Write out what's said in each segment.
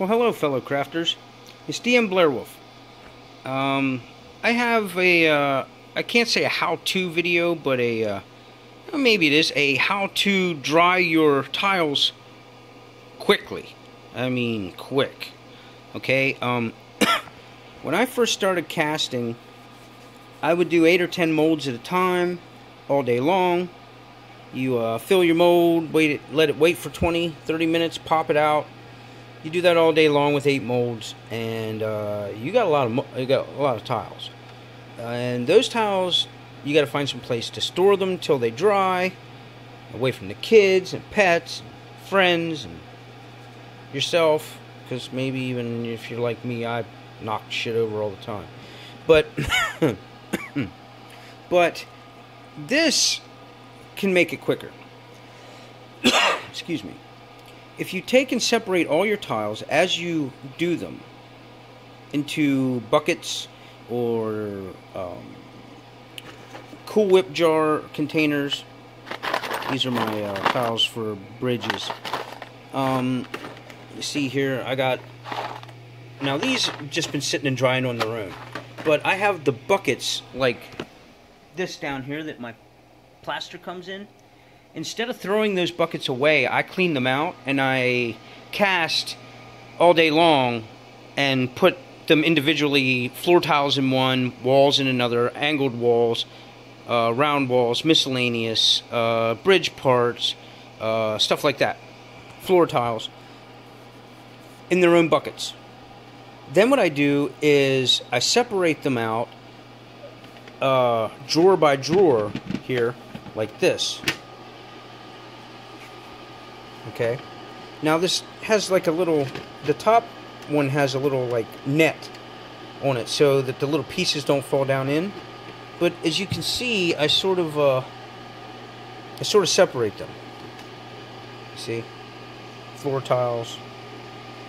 Well, hello, fellow crafters. It's DM Blairwolf. I have a, I can't say a how-to video, but maybe it is, a how to dry your tiles quickly. I mean, quick. Okay, when I first started casting, I would do 8 or 10 molds at a time, all day long. You fill your mold, let it wait for 20, 30 minutes, pop it out. You do that all day long with 8 molds, and you got a lot of tiles. And those tiles, you got to find some place to store them till they dry, away from the kids and pets, and friends, and yourself. Because maybe even if you're like me, I knock shit over all the time. But but this can make it quicker. Excuse me. If you take and separate all your tiles as you do them into buckets or Cool Whip jar containers, these are my tiles for bridges. You see here, I got, now these have just been sitting and drying on their own, but I have the buckets like this down here that my plaster comes in. Instead of throwing those buckets away, I clean them out and I cast all day long and put them individually, floor tiles in one, walls in another, angled walls, round walls, miscellaneous, bridge parts, stuff like that, floor tiles, in their own buckets. Then what I do is I separate them out drawer by drawer here, like this. Okay, now this has like a little, the top one has a little like net on it so that the little pieces don't fall down in. But as you can see, I sort of separate them. See, floor tiles,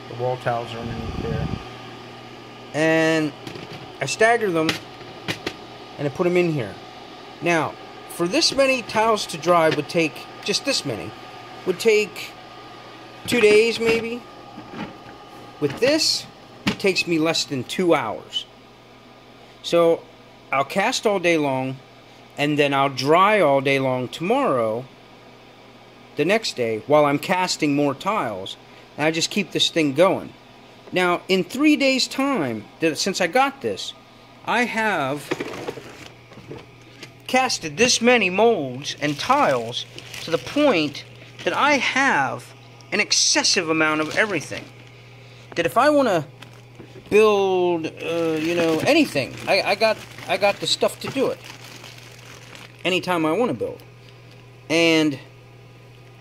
the wall tiles are underneath there, and I stagger them and I put them in here. Now, for this many tiles to dry would take, just this many, would take 2 days maybe. With this, it takes me less than 2 hours. So I'll cast all day long, and then I'll dry all day long tomorrow, the next day, while I'm casting more tiles, and I just keep this thing going. Now, in 3 days' time, since I got this, I have casted this many molds and tiles to the point that I have an excessive amount of everything. That if I want to build, anything, I got the stuff to do it. Anytime I want to build. And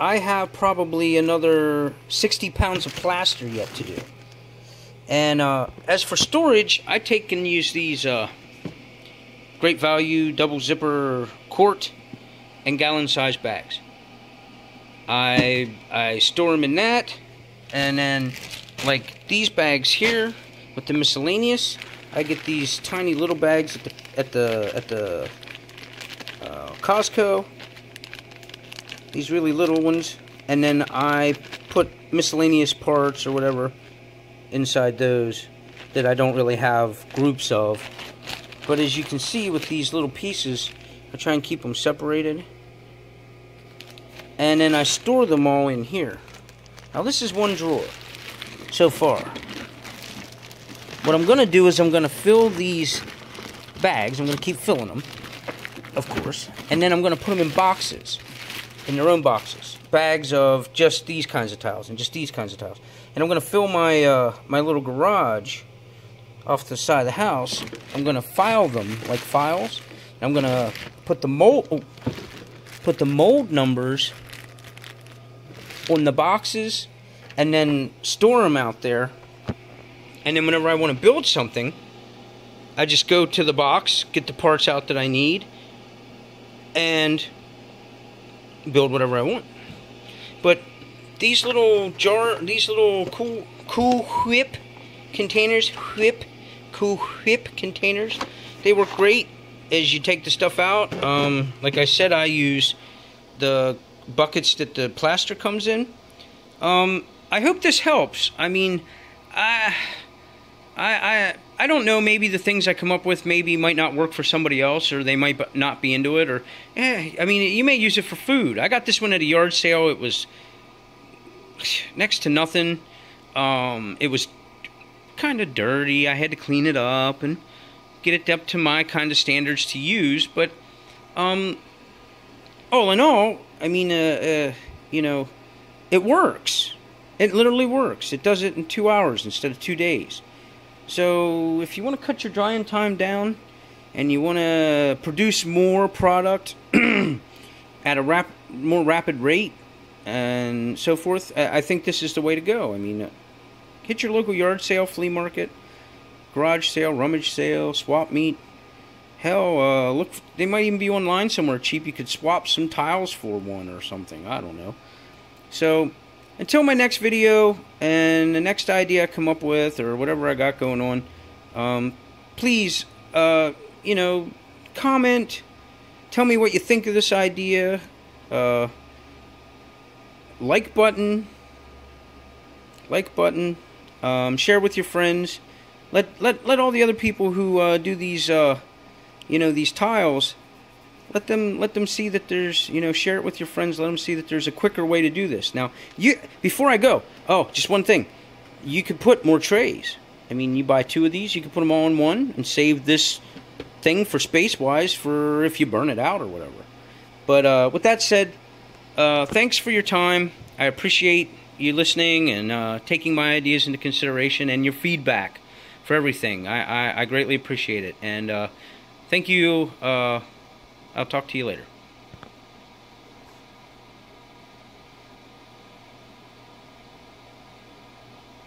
I have probably another 60 pounds of plaster yet to do. And as for storage, I take and use these Great Value double zipper quart and gallon size bags. I store them in that, and then like these bags here with the miscellaneous, I get these tiny little bags at the Costco, these really little ones, and then I put miscellaneous parts or whatever inside those that I don't really have groups of. But as you can see with these little pieces, I try and keep them separated. And then I store them all in here. Now this is one drawer so far. What I'm going to do is I'm going to fill these bags. I'm going to keep filling them, of course. And then I'm going to put them in boxes, in their own boxes. Bags of just these kinds of tiles and just these kinds of tiles. And I'm going to fill my my little garage off the side of the house. I'm going to file them like files. And I'm going to put the mold numbers on the boxes, and then store them out there. And then whenever I want to build something, I just go to the box, get the parts out that I need, and build whatever I want. But these little Cool Whip containers, Cool Whip containers, they work great as you take the stuff out. Like I said, I use the buckets that the plaster comes in. I hope this helps. I mean, I don't know. Maybe the things I come up with maybe might not work for somebody else, or they might not be into it. Or, I mean, you may use it for food. I got this one at a yard sale. It was next to nothing. It was kind of dirty. I had to clean it up and get it up to my kind of standards to use. But all in all, I mean, you know, it works. It literally works. It does it in 2 hours instead of 2 days. So if you want to cut your drying time down and you want to produce more product at a more rapid rate and so forth, I think this is the way to go. I mean, hit your local yard sale, flea market, garage sale, rummage sale, swap meet. Hell, look, they might even be online somewhere cheap. You could swap some tiles for one or something. I don't know. So until my next video and the next idea I come up with or whatever I got going on, please, you know, comment, tell me what you think of this idea, like button, share with your friends, let all the other people who do these, you know, these tiles, let them see that there's, you know, share it with your friends. Let them see that there's a quicker way to do this. Now, before I go, just one thing. You could put more trays. I mean, you buy 2 of these, you can put them all in one and save this thing for space-wise for if you burn it out or whatever. But with that said, thanks for your time. I appreciate you listening and taking my ideas into consideration and your feedback for everything. I greatly appreciate it. And thank you. I'll talk to you later.